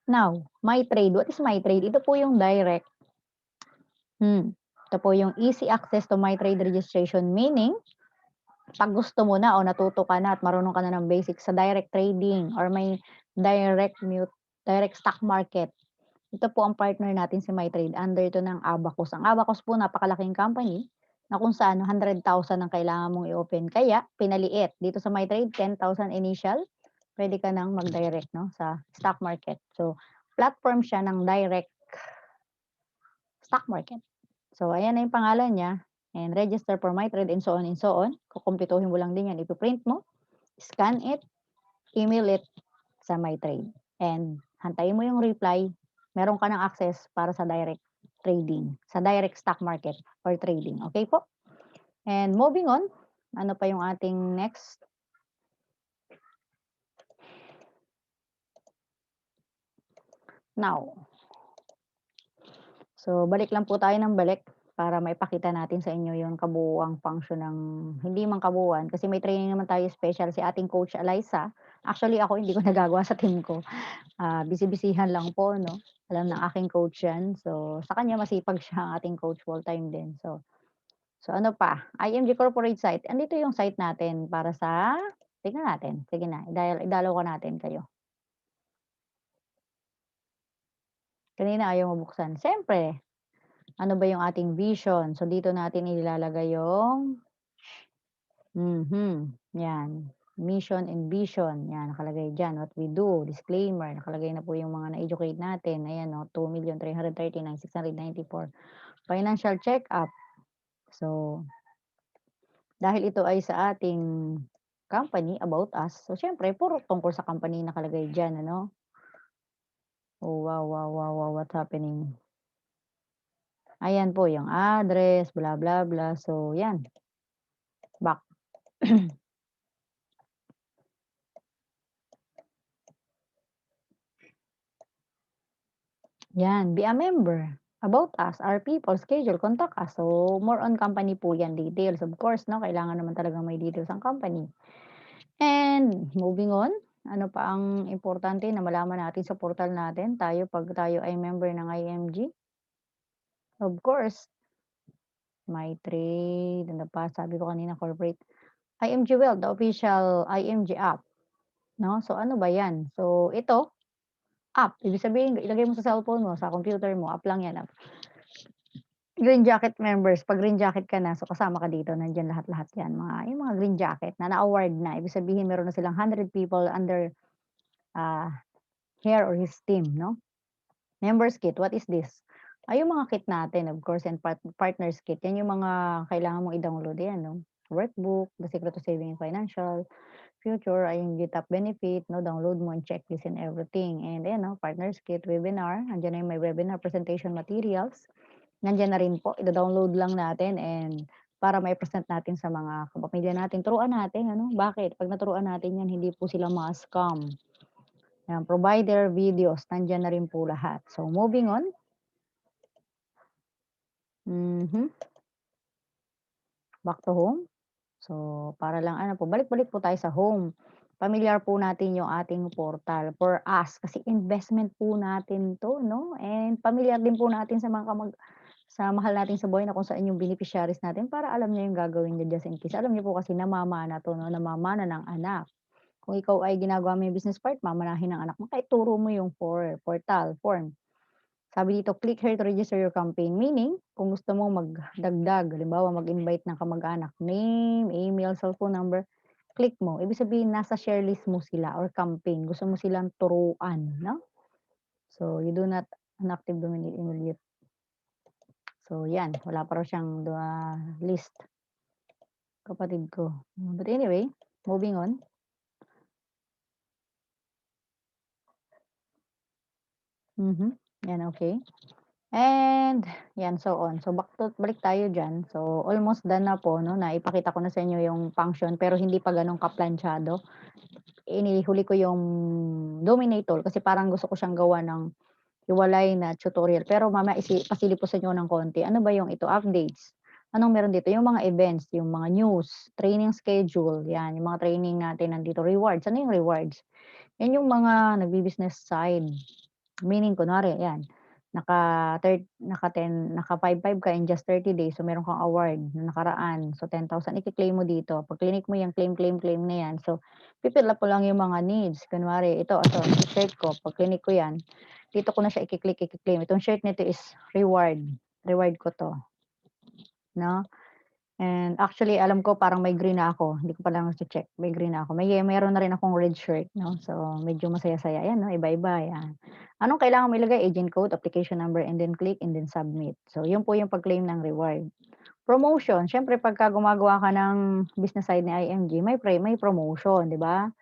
Now, My Trade. What is My Trade? Ito po yung direct ito po yung easy access to My Trade registration, meaning 'pag gusto mo na o natuto ka na at marunong ka na ng basic sa direct trading or may direct direct stock market. Ito po ang partner natin si MyTrade, under ito ng Abacus. Ang Abacus po napakalaking company na kung saan 100,000 ang kailangan mong i-open kaya pinaliit. Dito sa MyTrade 10,000 initial, puwede ka ng mag-direct 'no, sa stock market. So, platform siya ng direct stock market. So, ayan na yung pangalan niya and register for MyTrade and so on and so on. Kukumpletuhin mo lang din yan, ipi-print mo, scan it, email it sa MyTrade and hantayin mo yung reply, meron ka ng access para sa direct trading, sa direct stock market or trading, okey po? And moving on, ano pa yung ating next? Now, so balik lang po tayo ng balik para maipakita natin sa inyo yung kabuuang function ng hindi man kabuuan kasi may training naman tayo special si ating coach Eliza. Actually ako hindi ko nagagawa sa team ko. Busy-busyhan lang po 'no, alam ng aking coach 'yan. So, sa kanya masipag siya, ang ating coach full-time din. So ano pa, IMG corporate site, andito yung site natin para sa tignan natin, sige na idalaw ka natin kayo. Kanina ayaw mo buksan. Siyempre, ano ba yung ating vision? So, dito natin ilalagay yung 'yan. Mission and vision, 'yan nakalagay diyan, what we do, disclaimer, nakalagay na po yung mga na-educate natin, ayan oh, 2,339,694. Financial check-up, so, dahil ito ay sa ating company, about us, so siyempre puro tungkol sa company nakalagay diyan ano. Oh, wow, wow, wow, wow, what's happening? Ayan po yung address, blah, blah, blah, so 'yan, back. 'Yan, be a member. About us, our people, schedule, contact us. So, more on company po 'yan, details. Of course 'no, kailangan naman talagang may details ang company. And moving on, ano pa ang importante na malaman natin sa portal natin, tayo 'pag tayo ay member ng IMG? Of course, my trade, ano pa, sabi ko kanina corporate. IMG Wealth, the official IMG app, 'no. So, ano ba 'yan? So, ito, app, ibig sabihin ilagay mo sa cellphone mo, sa computer mo, app lang 'yan, app. Green Jacket members, 'pag Green Jacket ka na, so kasama ka dito, nandiyan lahat-lahat 'yan, yung mga Green Jacket na na-award na. Ibig sabihin meron na silang 100 people under, ah, her or his team 'no. Members kit, what is this? Ay yung mga kit natin of course and partners kit, 'yan yung mga kailangan mong i-download 'yan 'no. Workbook, The Secret to Saving in Financial Future, ay yung GitHub benefit 'no, download mo and checklist and everything. And ayan 'no, partners kit, webinar, andiyan na yung may webinar presentation materials. Nandiyan na rin po, ida-download lang natin and para mai-present natin sa mga kapamilya natin, turuan natin ano, bakit? 'Pag naturuan natin 'yan hindi po sila ma-scam. 'Yan, provider videos, nandiyan na rin po lahat. So moving on, mhm, back to home. So para lang ano po, balik-balik po tayo sa home. Pamilyar po natin yung ating portal for us kasi investment po natin 'to 'no, and pamilyar din po natin sa mga sa mahal natin sa buhay na kung saan yung beneficiaries natin para alam niya yung gagawin niya just in case. Alam niyo po kasi namamana 'to 'no, namamana ng anak. Kung ikaw ay ginagawa mo yung business part, mamanahin ng anak mo, kahit turo mo yung portal, form. Sabi dito, "Click here to register your campaign." Meaning, kung gusto mong magdagdag, halimbawa mag-invite ng kamag-anak, name, email, cellphone number, click mo. Ibig sabihin nasa share list mo sila or campaign, gusto mo silang turuan 'no. So, you do not inactive dominate email yet. So 'yan, wala pa raw siyang list, kapatid ko. But anyway, moving on. Mhm, 'yan okey. And 'yan, so on. So balik tayo diyan. So almost done na po 'no, naipakita ko na sa inyo yung function pero hindi pa gano'n kaplanchado. Inihuli ko yung Dominate All kasi parang gusto ko siyang gawa ng hiwalay na tutorial pero mamaya pasilip ko sa inyo ng konti. Ano ba yung ito, updates. Anong meron dito, yung mga events, yung mga news, training schedule, 'yan, yung mga training natin nandito, rewards. Ano yung rewards? 'Yan yung mga nagbi-business side. Meaning kunwari 'yan, naka 5-5 ka in just 30 days, so meron kang award na nakaraan, so 10,000 mo dito. 'Pag clinic mo 'yang claim, claim, claim na 'yan, so fi-fill up mo lang yung mga needs. Kunwari ito shirt ko, 'pag clinic ko 'yan, dito ko na siya iki-click, itong shirt nito is reward, reward ko 'to, 'no? And actually alam ko parang may green na ako, hindi ko pa lang nache-check, may green na ako. Meron na rin akong red shirt 'no, so medyo masaya-saya, ayan 'no, iba-iba, yan. Anong kailangan mo ilagay, agent code, application number, and then click and then submit. So yun po yung pag-claim ng reward. Promotion, siyempre pagka gumagawa ka ng business side ni IMG may promotion, 'di ba?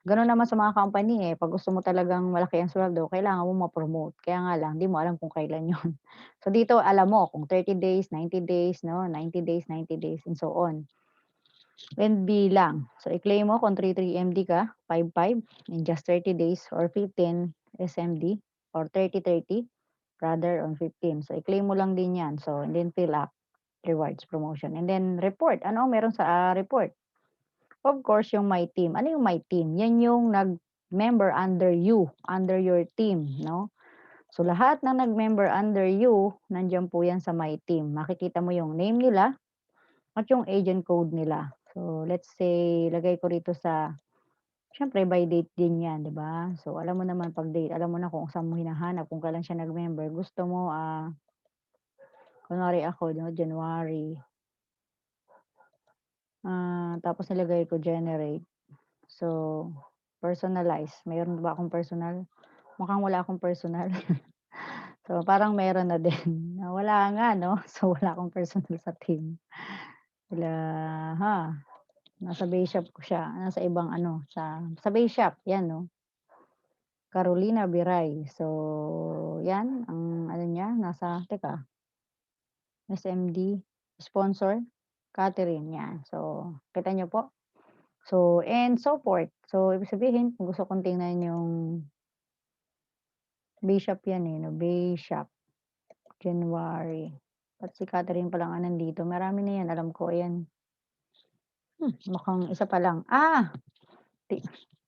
Gano'n naman sa mga company, eh, 'pag gusto mo talagang malaki ang sweldo kailangan mo ma-promote, kaya nga lang 'di mo alam kung kailan 'yun. So dito alam mo kung 30 days, 90 days 'no, 90 days, 90 days and so on. And bilang, so i-claim mo kung 33 MD ka, 5-5 in just 30 days or 15 SMD or 30-30 rather on 15. So i-claim mo lang din 'yan. So and then fill up, rewards, promotion, and then report. Ano ang meron sa, report? Of course, yung My Team. Ano yung My Team? Yan yung nag-member under you, under your team, 'no? So, lahat ng nag-member under you, nandiyan po yan sa My Team. Makikita mo yung name nila at yung agent code nila. So, let's say, lagay ko rito sa Siyempre by date din 'yan, 'di ba? So, alam mo naman 'pag date, alam mo na kung saan mo hinahanap, kung kailan siya nag-member. Gusto mo, kunwari ako 'no, January, tapos nilagay ko generate. So, personalize, mayroon ba akong personal? Mukhang wala akong personal. So, parang meron na din, na wala nga 'no? So, wala akong personal sa team. Sila ha, nasa base shop ko siya, nasa ibang ano, sa base shop, 'yan 'no, Carolina Biray. So, 'yan ang ano niya, nasa teka, SMD, sponsor, Catherine, 'yan. So, kita niyo po? So, and so forth. So, ibig sabihin kung gusto kong tingnan yung base shop 'yan, eh, 'no, base shop, January. Ba't si Catherine pa lang ang nandito, marami na 'yan alam ko, ayan. Mukhang isa pa lang. Ti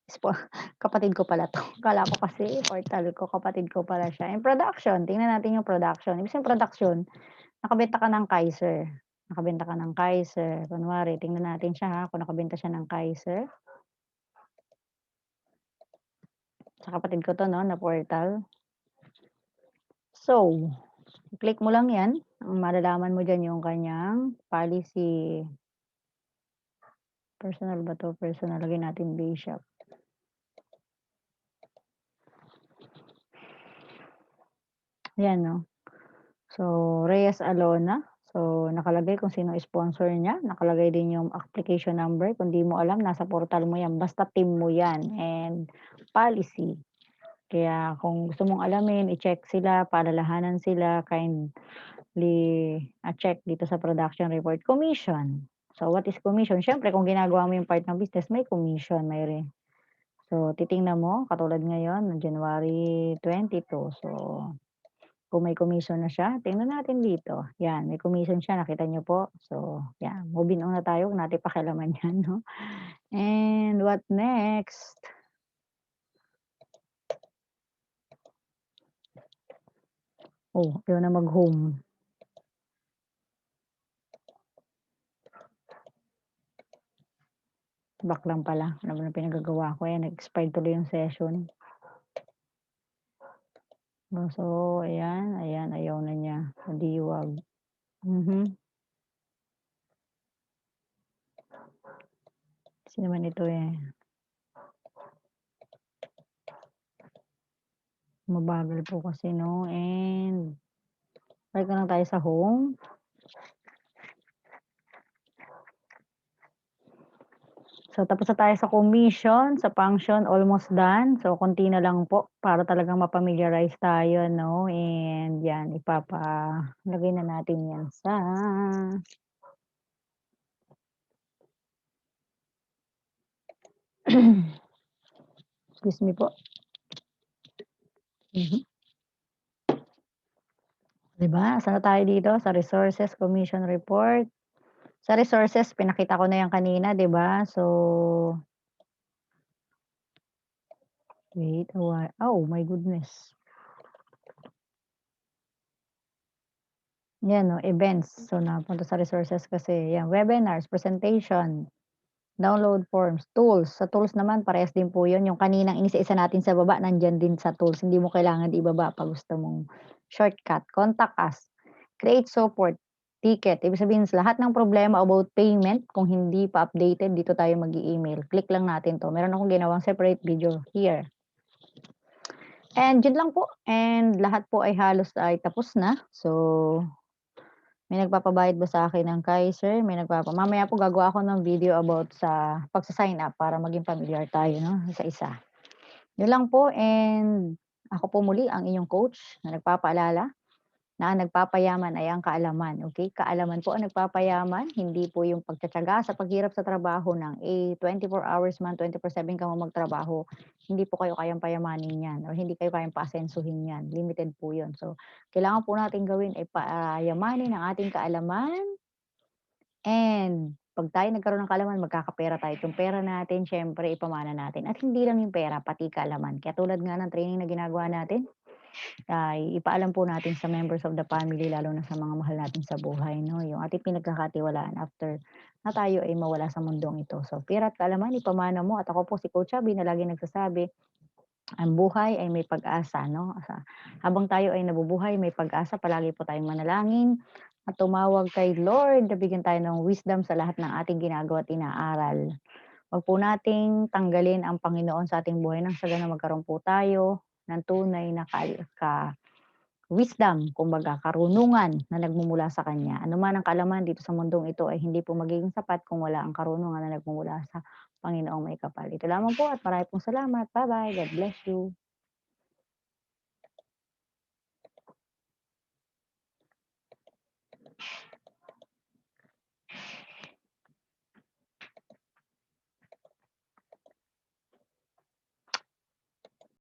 spo kapatid ko pala 'to. Akala ko kasi portal ko, kapatid ko pala siya. And production, tingnan natin yung production. Ibig sabihin production, nakabenta ka ng Kaiser, nakabenta ka ng Kaiser. Kunwari tingnan natin siya, kung nakabenta siya ng Kaiser. Sa kapatid ko 'to 'no, na portal. So, click mo lang 'yan, ang malalaman mo diyan yung kanyang policy. Personal ba 'to? Personal, lagyan natin base shop. 'Yan 'no. So, Reyes Alona. So, nakalagay kung sino sponsor niya, nakalagay din yung application number. Kung di mo alam, nasa portal mo 'yan, basta team mo 'yan, and policy. Kaya kung gusto mong alamin, i-check sila, paalalahanan sila, kindly, check dito sa production report. Commission. So, what is commission? Siyempre kung ginagawa mo yung part ng business, may commission, may so, titingnan mo katulad ngayon, January 22. So, kung may commission na siya, tingnan natin dito. 'Yan, may commission siya, nakita niyo po. So, 'yan, moving on na tayo, huwag natin pakialaman 'yan 'no. And what next? Oh, ayaw na mag-home. Back lang pala, ano ba ng pinagagawa ko, ayan nag-expired tuloy yung session. Oh, so ayan, ayan, ayaw na niya, so 'di 'wag. Mhm. Kasi naman ito, eh, mabagal po kasi 'no, and balik na lang tayo sa home. So, tapos na tayo sa commission, sa function almost done. So, konti na lang po para talagang ma-familiarize tayo 'no, and 'yan ipapalagay na natin 'yan sa excuse me po. Mhm. 'Di ba, saan na tayo dito sa resources, commission report. Sa resources pinakita ko na 'yan kanina 'di ba? So, wait a while, oh my goodness. 'Yan 'no, events. So, napunta sa resources kasi 'yan, webinars, presentation. Download forms, tools. Sa tools naman parehas din po 'yun, yung kaninang inisa-isa natin sa baba nandiyan din sa tools, hindi mo kailangan ibaba 'pag gusto mong shortcut. Contact us, create support, ticket. Ibig sabihin sa lahat ng problema about payment kung hindi pa updated dito tayo mag-e-email, click lang natin 'to. Meron akong ginawang separate video here. And 'yun lang po, and lahat po ay halos ay tapos na. So, may nagpapabayad ba sa akin ng Kaiser, mamaya po gagawa ako ng video about sa pagsa-sign up para maging pamilyar tayo 'no, isa-isa. 'Yun lang po, and ako po muli ang inyong coach na nagpapaalala na ang nagpapayaman ay ang kaalaman, okey? Kaalaman po ang nagpapayaman, hindi po yung pagtitiyaga sa paghirap sa trabaho ng, 24 hours man, 24/7 ka man magtrabaho, hindi po kayo kayang payamanin 'yan or hindi kayo kayang paasensuhin 'yan, limited po 'yun. So, kailangan po nating gawin ay payamanin ang ating kaalaman, and 'pag tayo nagkaroon ng kaalaman magkakapera tayo. Yung pera natin siyempre ipamana natin at hindi lang yung pera, pati kaalaman. Kaya tulad nga ng training na ginagawa natin, ay ipaalam po natin sa members of the family lalo na sa mga mahal natin sa buhay 'no, yung ating pinagkakatiwalaan after na tayo ay mawala sa mundong ito. So, pira't kaalaman ipamana mo at ako po si Coach Abby na laging nagsasabi, ang buhay ay may pag-asa 'no, habang tayo ay nabubuhay may pag-asa palagi po tayong manalangin at tumawag kay Lord na bigyan tayo ng wisdom sa lahat ng ating ginagawa at inaaral. Wag po nating tanggalin ang Panginoon sa ating buhay nang sa gano'n magkaroon po tayo ng tunay na wisdom, kumbaga karunungan na nagmumula sa Kanya. Ano man ang kaalaman dito sa mundong ito ay hindi po magiging sapat kung wala ang karunungan na nagmumula sa Panginoong Maykapal. Ito lamang po at marami pong salamat. Bye-bye. God bless you.